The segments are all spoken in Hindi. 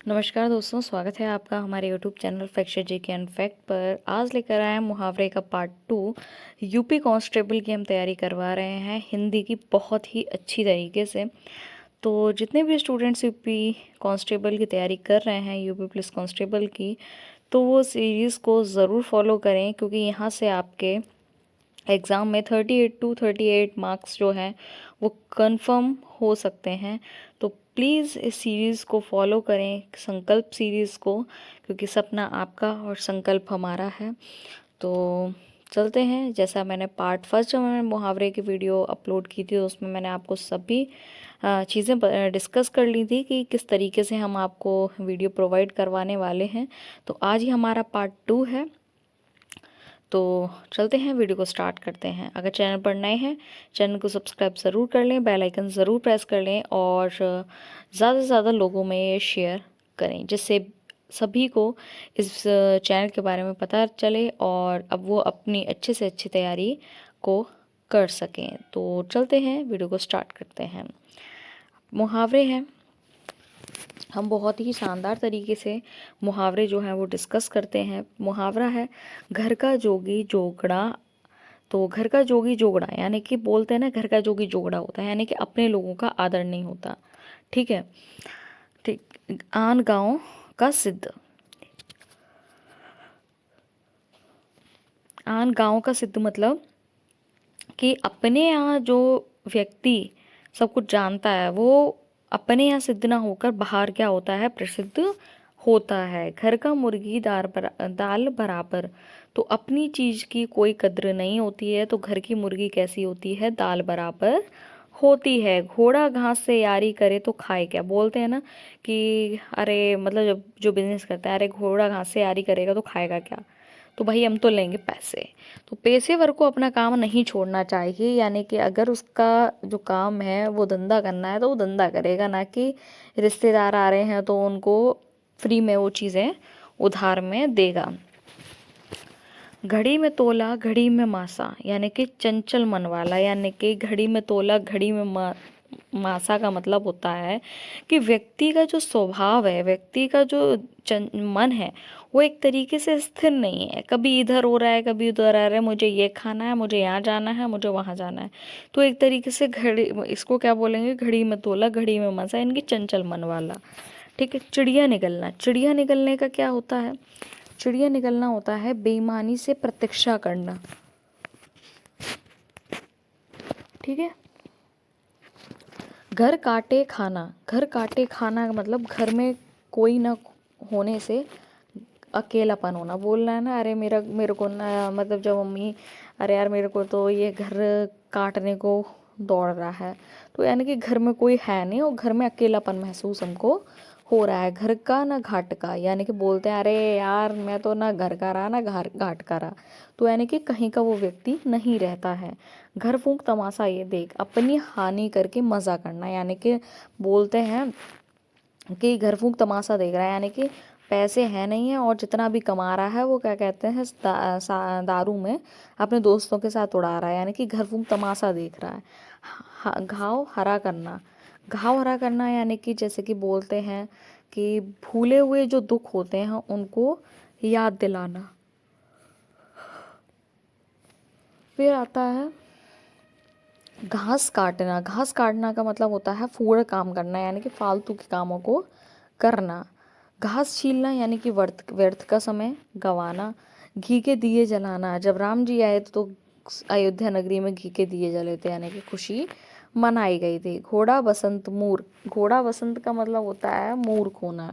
नमस्कार दोस्तों, स्वागत है आपका हमारे YouTube channel fact GK and fact पर। आज लेकर आए हैं मुहावरे का पार्ट 2। यूपी कांस्टेबल की हम तैयारी करवा रहे हैं हिंदी की बहुत ही अच्छी तरीके से। तो जितने भी स्टूडेंट्स यूपी कांस्टेबल की तैयारी कर रहे हैं, यूपी पुलिस कांस्टेबल की, तो वो सीरीज़ को ज़रूर फॉलो करें, क्योंकि यहाँ से आपके एग्ज़ाम में 38 मार्क्स जो हैं वो कंफर्म हो सकते हैं। तो प्लीज़ इस सीरीज़ को फॉलो करें, संकल्प सीरीज़ को, क्योंकि सपना आपका और संकल्प हमारा है। तो चलते हैं। जैसा मैंने पार्ट फर्स्ट जब मैंने मुहावरे की वीडियो अपलोड की थी, तो उसमें मैंने आपको सभी चीज़ें डिस्कस कर ली थी कि किस तरीके से हम आपको वीडियो प्रोवाइड करवाने वाले हैं। तो आज ही हमारा पार्ट 2 है। तो चलते हैं, वीडियो को स्टार्ट करते हैं। अगर चैनल पर नए हैं, चैनल को सब्सक्राइब ज़रूर कर लें, बेल आइकन ज़रूर प्रेस कर लें और ज़्यादा से ज़्यादा लोगों में ये शेयर करें, जिससे सभी को इस चैनल के बारे में पता चले और अब वो अपनी अच्छे से अच्छी तैयारी को कर सकें। तो चलते हैं, वीडियो को स्टार्ट करते हैं। मुहावरे हैं, हम बहुत ही शानदार तरीके से मुहावरे जो हैं वो डिस्कस करते हैं। मुहावरा है, घर का जोगी जोगड़ा। तो घर का जोगी जोगड़ा यानी कि बोलते हैं ना, घर का जोगी जोगड़ा होता है, यानी कि अपने लोगों का आदर नहीं होता। ठीक है, ठीक। आन गांव का सिद्ध। आन गांव का सिद्ध मतलब कि अपने यहाँ जो व्यक्ति सब कुछ जानता है, वो अपने यहाँ सिद्ध ना होकर बाहर क्या होता है, प्रसिद्ध होता है। घर का मुर्गी दाल बराबर। तो अपनी चीज़ की कोई कद्र नहीं होती है, तो घर की मुर्गी कैसी होती है, दाल बराबर होती है। घोड़ा घास से यारी करे तो खाए क्या। बोलते हैं ना कि अरे मतलब जब जो बिजनेस करता है, अरे घोड़ा घास से यारी करेगा तो खाएगा क्या। तो भाई हम तो लेंगे पैसे। तो पेशेवर को अपना काम नहीं छोड़ना चाहिए, यानी कि अगर उसका जो काम है वो धंधा करना है तो वो धंधा करेगा, ना कि रिश्तेदार आ रहे हैं तो उनको फ्री में वो चीज़ें उधार में देगा। घड़ी में तोला घड़ी में मासा, यानी कि चंचल मन वाला। यानी कि घड़ी में तोला घड़ी में मासा का मतलब होता है कि व्यक्ति का जो स्वभाव है, व्यक्ति का जो मन है, वो एक तरीके से स्थिर नहीं है। कभी इधर हो रहा है, कभी उधर आ रहा है, मुझे ये खाना है, मुझे यहाँ जाना है, मुझे वहाँ जाना है। तो एक तरीके से घड़ी, इसको क्या बोलेंगे, घड़ी में तोला घड़ी में मासा, यानी कि चंचल मन वाला। ठीक है। चिड़िया निकलना। चिड़िया निकलने का क्या होता है, चिड़िया निकलना होता है बेईमानी से प्रतीक्षा करना। ठीक है। घर काटे खाना। घर काटे खाना का मतलब घर में कोई ना होने से अकेलापन होना। बोलना है ना, अरे मेरे को ना, मतलब जब मम्मी, अरे यार मेरे को तो ये घर काटने को दौड़ रहा है, तो यानी कि घर में कोई है नहीं और घर में अकेलापन महसूस हमको हो रहा है। घर का ना घाट का, यानी कि बोलते हैं अरे यार मैं तो ना घर का रहा ना घाट का रहा। तो यानी कि कहीं का वो व्यक्ति नहीं रहता है। घर फूंक तमाशा ये देख, अपनी हानि करके मज़ा करना। यानी कि बोलते हैं कि घर फूंक तमाशा देख रहा है, यानी कि पैसे हैं नहीं है और जितना भी कमा रहा है वो क्या कहते हैं, दारू में अपने दोस्तों के साथ उड़ा रहा है, यानी कि घर फूंक तमाशा देख रहा है। घाव हरा करना। घाव हरा करना यानी कि जैसे कि बोलते हैं कि भूले हुए जो दुख होते हैं उनको याद दिलाना। फिर आता है घास काटना। घास काटना का मतलब होता है फूड़ काम करना, यानी कि फालतू के कामों को करना। घास छीलना यानी कि व्यर्थ व्यर्थ का समय गंवाना। घी के दिए जलाना। जब राम जी आए तो अयोध्या नगरी में घी के दिए जले थे, यानी कि खुशी मनाई गई थी। घोड़ा बसंत मूर्ख। घोड़ा बसंत का मतलब होता है मूर्ख होना।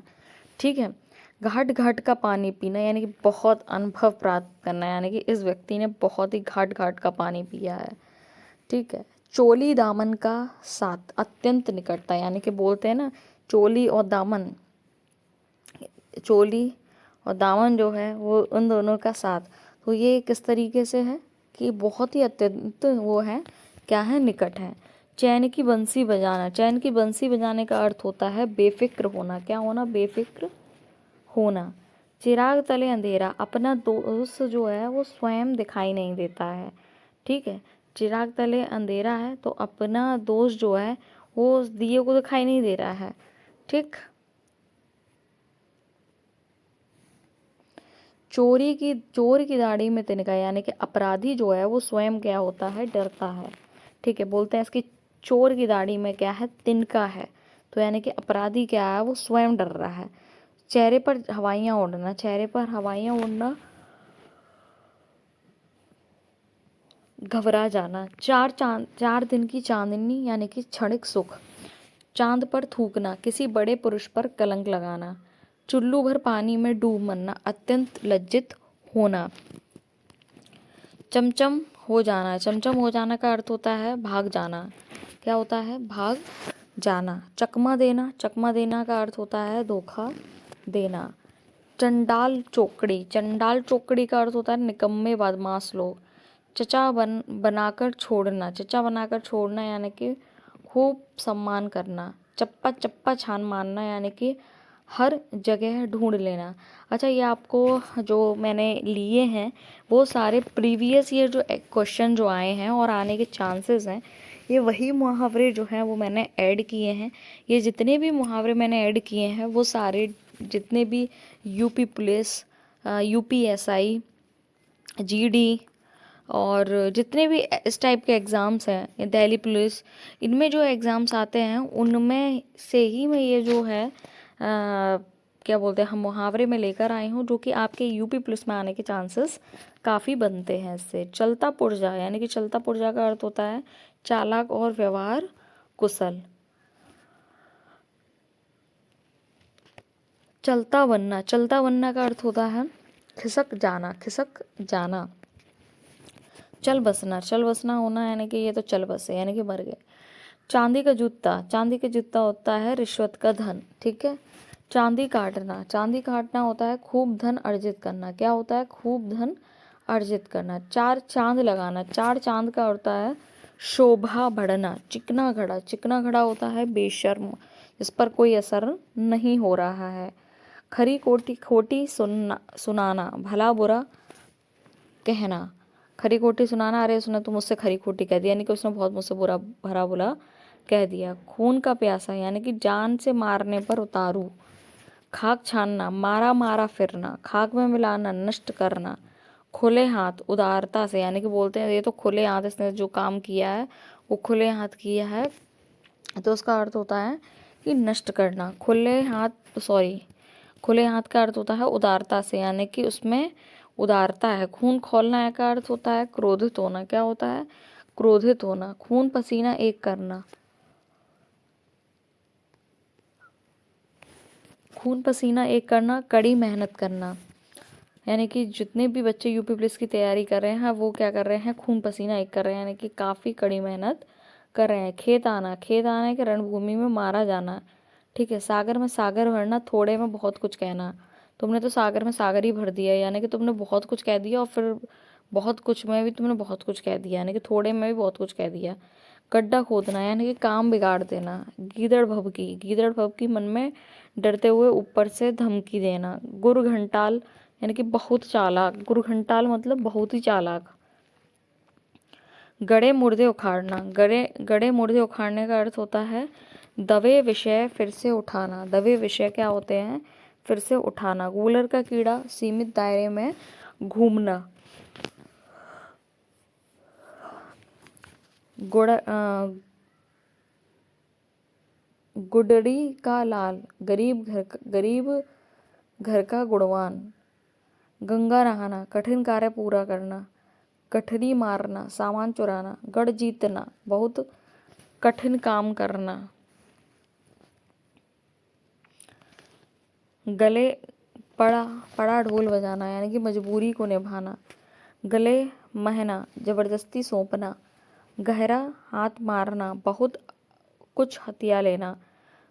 ठीक है। घाट घाट का पानी पीना, यानी कि बहुत अनुभव प्राप्त करना, यानी कि इस व्यक्ति ने बहुत ही घाट घाट का पानी पिया है। ठीक है। चोली दामन का साथ अत्यंत निकटता, यानी कि बोलते हैं ना, चोली और दामन, चोली और दामन जो है वो उन दोनों का साथ। तो ये किस तरीके से है कि बहुत ही अत्यंत वो है, क्या है, निकट है। चैन की बंसी बजाना। चैन की बंसी बजाने का अर्थ होता है बेफिक्र होना। क्या होना, बेफिक्र होना। चिराग तले अंधेरा। अपना दोस्त जो है वो स्वयं दिखाई नहीं देता है। ठीक है। चिराग तले अंधेरा है तो अपना दोस्त जो है वो दिए को दिखाई नहीं दे रहा है। ठीक। चोर की दाढ़ी में तिनका, यानी कि अपराधी जो है वो स्वयं क्या होता है, डरता है। ठीक है, बोलते हैं इसकी चोर की दाढ़ी में क्या है, तिनका है। तो यानी कि अपराधी क्या है, वो स्वयं डर रहा है। चेहरे पर हवाइयाँ उड़ना, चेहरे पर हवाइयाँ उड़ना, घबरा जाना। 4 दिन की चांदनी, यानी कि क्षणिक सुख। चांद पर थूकना, किसी बड़े पुरुष पर कलंक लगाना। चुल्लू भर पानी में डूब मरना, अत्यंत लज्जित होना। चमचम हो जाना, चमचम हो जाना का अर्थ होता है भाग जाना। क्या होता है, भाग जाना। चकमा देना, चकमा देना का अर्थ होता है धोखा देना। चंडाल चौकड़ी, चंडाल चौकड़ी का अर्थ होता है निकम्मे बदमाश लोग। चचा बनाकर छोड़ना, चचा बनाकर छोड़ना यानी कि खूब सम्मान करना। चप्पा चप्पा छान मारना, यानी कि हर जगह ढूंढ लेना। अच्छा, ये आपको जो मैंने लिए हैं वो सारे प्रीवियस ईयर जो क्वेश्चन जो आए हैं और आने के चांसेस हैं, ये वही मुहावरे जो हैं वो मैंने ऐड किए हैं। ये जितने भी मुहावरे मैंने ऐड किए हैं वो सारे जितने भी यूपी पुलिस, यूपीएसआई, जीडी और जितने भी इस टाइप के एग्ज़ाम्स हैं, दिल्ली पुलिस, इनमें जो एग्ज़ाम्स आते हैं उनमें से ही मैं ये जो है क्या बोलते हैं हम मुहावरे में लेकर आई हूँ, जो कि आपके यूपी पुलिस में आने के चांसेस काफ़ी बनते हैं इससे। चलता पुर्जा, यानी कि चलता पुर्जा का अर्थ होता है चालाक और व्यवहार कुशल। चलता बनना, चलता बनना का अर्थ होता है खिसक जाना, खिसक जाना। चल बसना, चल बसना होना, यानी कि ये तो चल बसे, यानी कि मर गए। चांदी का जूता, चांदी का जूता होता है रिश्वत का धन। ठीक है। चांदी काटना, चांदी काटना होता है खूब धन अर्जित करना। क्या होता है, खूब धन अर्जित करना। चार चांद लगाना, चार चांद का होता है शोभा बढ़ना। चिकना घड़ा, चिकना घड़ा होता है बेशर्म, जिस पर कोई असर नहीं हो रहा है। खरी खोटी खोटी सुनाना, भला बुरा कहना। खरी खोटी सुनाना, अरे उसने तो मुझसे खरी खोटी कह दिया, यानी कि उसने बहुत मुझसे बुरा भला बुरा कह दिया। खून का प्यासा, यानी कि जान से मारने पर उतारू। खाक छानना, मारा मारा फिरना। खाक में मिलाना, नष्ट करना। खुले हाथ, उदारता से, यानी कि बोलते हैं ये तो खुले हाथ, इसने जो काम किया है वो खुले हाथ किया है, तो उसका अर्थ होता है कि नष्ट करना। खुले हाथ, सॉरी, खुले हाथ का अर्थ होता है उदारता से, यानी कि उसमें उदारता है। खून खौलना का अर्थ होता है क्रोधित होना। क्या होता है, क्रोधित होना। खून पसीना एक करना, खून पसीना एक करना, कड़ी मेहनत करना। यानी कि जितने भी बच्चे यूपी पुलिस की तैयारी कर रहे हैं वो क्या कर रहे हैं, खून पसीना एक कर रहे हैं, यानी कि काफ़ी कड़ी मेहनत कर रहे हैं। खेत आना, खेत आने के रणभूमि में मारा जाना। ठीक है। सागर में सागर भरना, थोड़े में बहुत कुछ कहना। तुमने तो सागर में सागर ही भर दिया, यानी कि तुमने बहुत कुछ कह दिया और फिर बहुत कुछ में भी तुमने बहुत कुछ कह दिया, यानी कि थोड़े में भी बहुत कुछ कह दिया। गड्ढा खोदना, यानी कि काम बिगाड़ देना। गीदड़ भभकी, गीदड़ भभकी मन में डरते हुए ऊपर से धमकी देना। गुर घंटाल, यानी कि बहुत चालाक। गुर घंटाल मतलब बहुत ही चालाक। गड़े मुर्दे उखाड़ना, गड़े गड़े मुर्दे उखाड़ने का अर्थ होता है दबे विषय फिर से उठाना। दबे विषय क्या होते हैं, फिर से उठाना। गूलर का कीड़ा, सीमित दायरे में घूमना। गुडड़ी का लाल, गरीब घर का गुणवान। गंगा नहाना, कठिन कार्य पूरा करना। गठरी मारना, सामान चुराना। गढ़ जीतना, बहुत कठिन काम करना। गले पड़ा पड़ा ढोल बजाना, यानी कि मजबूरी को निभाना। गले महना, जबरदस्ती सौंपना। गहरा हाथ मारना, बहुत कुछ हथिया लेना।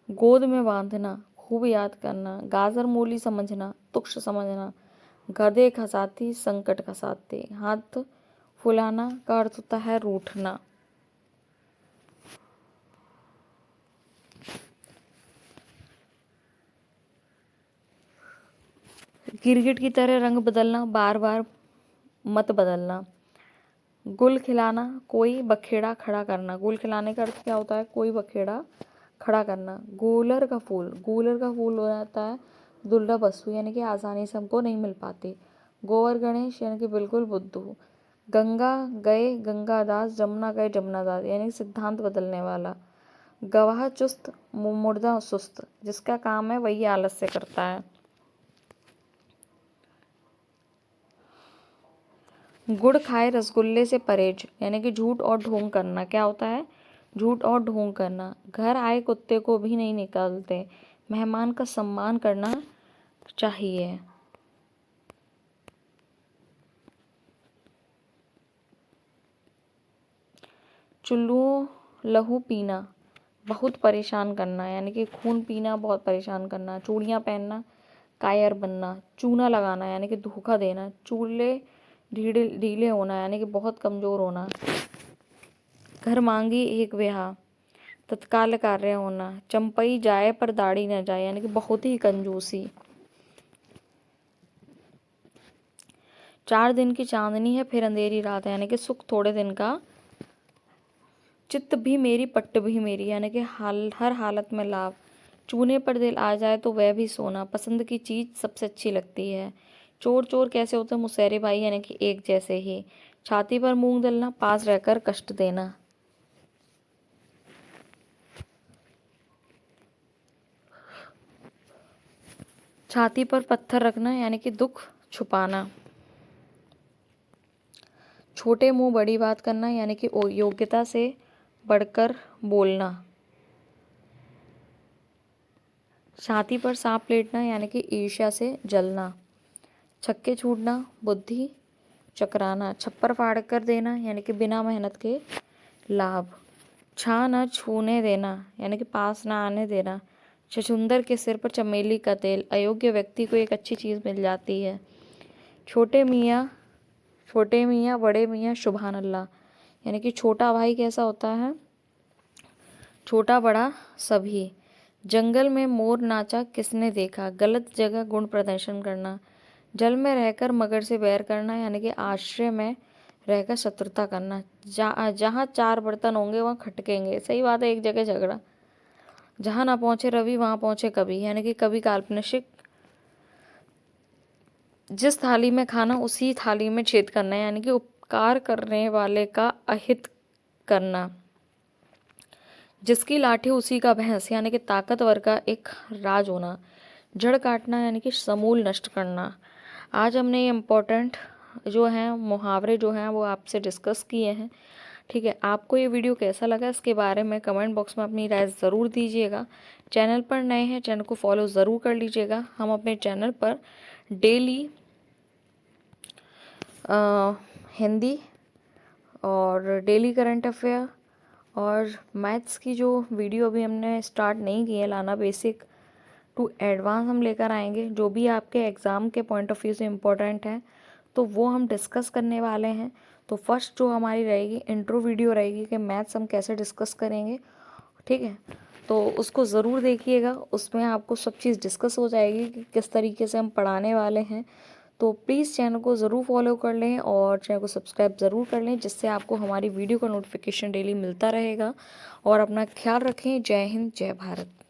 गोद में बांधना, खूब याद करना। गाजर मूली समझना, तुक्ष समझना। गधे खसाती, संकट खसाते। हाथ फुलाना का अर्थ होता है रूठना। गिरगिट की तरह रंग बदलना, बार बार मत बदलना। गुल खिलाना, कोई बखेड़ा खड़ा करना। गुल खिलाने का अर्थ क्या होता है, कोई बखेड़ा खड़ा करना। गूलर का फूल, गूलर का फूल हो जाता है दुर्लभ वस्तु, यानी कि आसानी से हमको नहीं मिल पाती। गोवर गणेश यानी कि बिल्कुल बुद्धू। गंगा गए गंगादास, जमुना गए जमुनादास यानी कि सिद्धांत बदलने वाला। गवाह चुस्त, मुर्दा सुस्त, जिसका काम है वही आलस्य करता है। गुड़ खाए रसगुल्ले से परहेज यानी कि झूठ और ढोंग करना। क्या होता है? झूठ और ढोंग करना। घर आए कुत्ते को भी नहीं निकालते, मेहमान का सम्मान करना चाहिए। चुल्लू लहू पीना, बहुत परेशान करना यानी कि खून पीना, बहुत परेशान करना। चूड़ियाँ पहनना, कायर बनना। चूना लगाना यानी कि धोखा देना। चूल्हे ढीले ढीले होना यानी कि बहुत कमज़ोर होना। घर मांगी एक ब्याह, तत्काल कार्य होना। चंपई जाए पर दाढ़ी न जाए यानी कि बहुत ही कंजूसी। 4 दिन की चांदनी है फिर अंधेरी रात है यानी कि सुख थोड़े दिन का। चित्त भी मेरी पट्ट भी मेरी यानी कि हर हालत में लाभ। चूने पर दिल आ जाए तो वह भी सोना। पसंद की चीज़ सबसे अच्छी लगती है। चोर चोर कैसे होते हैं? मुसहरे भाई यानी कि एक जैसे ही। छाती पर मूंग दलना, पास रहकर कष्ट देना। छाती पर पत्थर रखना यानी कि दुख छुपाना। छोटे मुंह बड़ी बात करना यानी कि योग्यता से बढ़कर बोलना। छाती पर सांप लेटना यानी कि ईर्ष्या से जलना। छक्के छूटना, बुद्धि चकराना। छप्पर फाड़ कर देना यानी कि बिना मेहनत के लाभ। छा न छूने देना यानी कि पास ना आने देना। छछुंदर के सिर पर चमेली का तेल, अयोग्य व्यक्ति को एक अच्छी चीज़ मिल जाती है। छोटे मियाँ बड़े मियाँ सुभान अल्लाह यानी कि छोटा भाई कैसा होता है? छोटा बड़ा सभी। जंगल में मोर नाचा किसने देखा, गलत जगह गुण प्रदर्शन करना। जल में रहकर मगर से बैर करना यानी कि आश्रय में रहकर शत्रुता करना। जहाँ 4 बर्तन होंगे वहाँ खटकेंगे। सही बात है, एक जगह झगड़ा। जहाँ ना पहुँचे रवि वहाँ पहुँचे कभी यानी कि कभी काल्पनिक। जिस थाली में खाना उसी थाली में छेद करना यानी कि उपकार करने वाले का अहित करना। जिसकी लाठी उसी का भैंस यानी कि ताकतवर का एक राज होना। जड़ काटना यानी कि समूल नष्ट करना। आज हमने ये इम्पोर्टेंट जो हैं मुहावरे जो हैं वो आपसे डिस्कस किए हैं। ठीक है, आपको ये वीडियो कैसा लगा इसके बारे में कमेंट बॉक्स में अपनी राय ज़रूर दीजिएगा। चैनल पर नए हैं, चैनल को फॉलो ज़रूर कर लीजिएगा। हम अपने चैनल पर डेली हिंदी और डेली करंट अफेयर और मैथ्स की जो वीडियो अभी हमने स्टार्ट नहीं की है लाना, बेसिक टू एडवांस हम लेकर आएंगे। जो भी आपके एग्ज़ाम के पॉइंट ऑफ व्यू से इम्पोर्टेंट है तो वो हम डिस्कस करने वाले हैं। तो फर्स्ट जो हमारी रहेगी इंट्रो वीडियो रहेगी कि मैथ्स हम कैसे डिस्कस करेंगे। ठीक है, तो उसको ज़रूर देखिएगा। उसमें आपको सब चीज़ डिस्कस हो जाएगी कि किस तरीके से हम पढ़ाने वाले हैं। तो प्लीज़ चैनल को ज़रूर फॉलो कर लें और चैनल को सब्सक्राइब ज़रूर कर लें, जिससे आपको हमारी वीडियो का नोटिफिकेशन डेली मिलता रहेगा। और अपना ख्याल रखें। जय हिंद, जय भारत।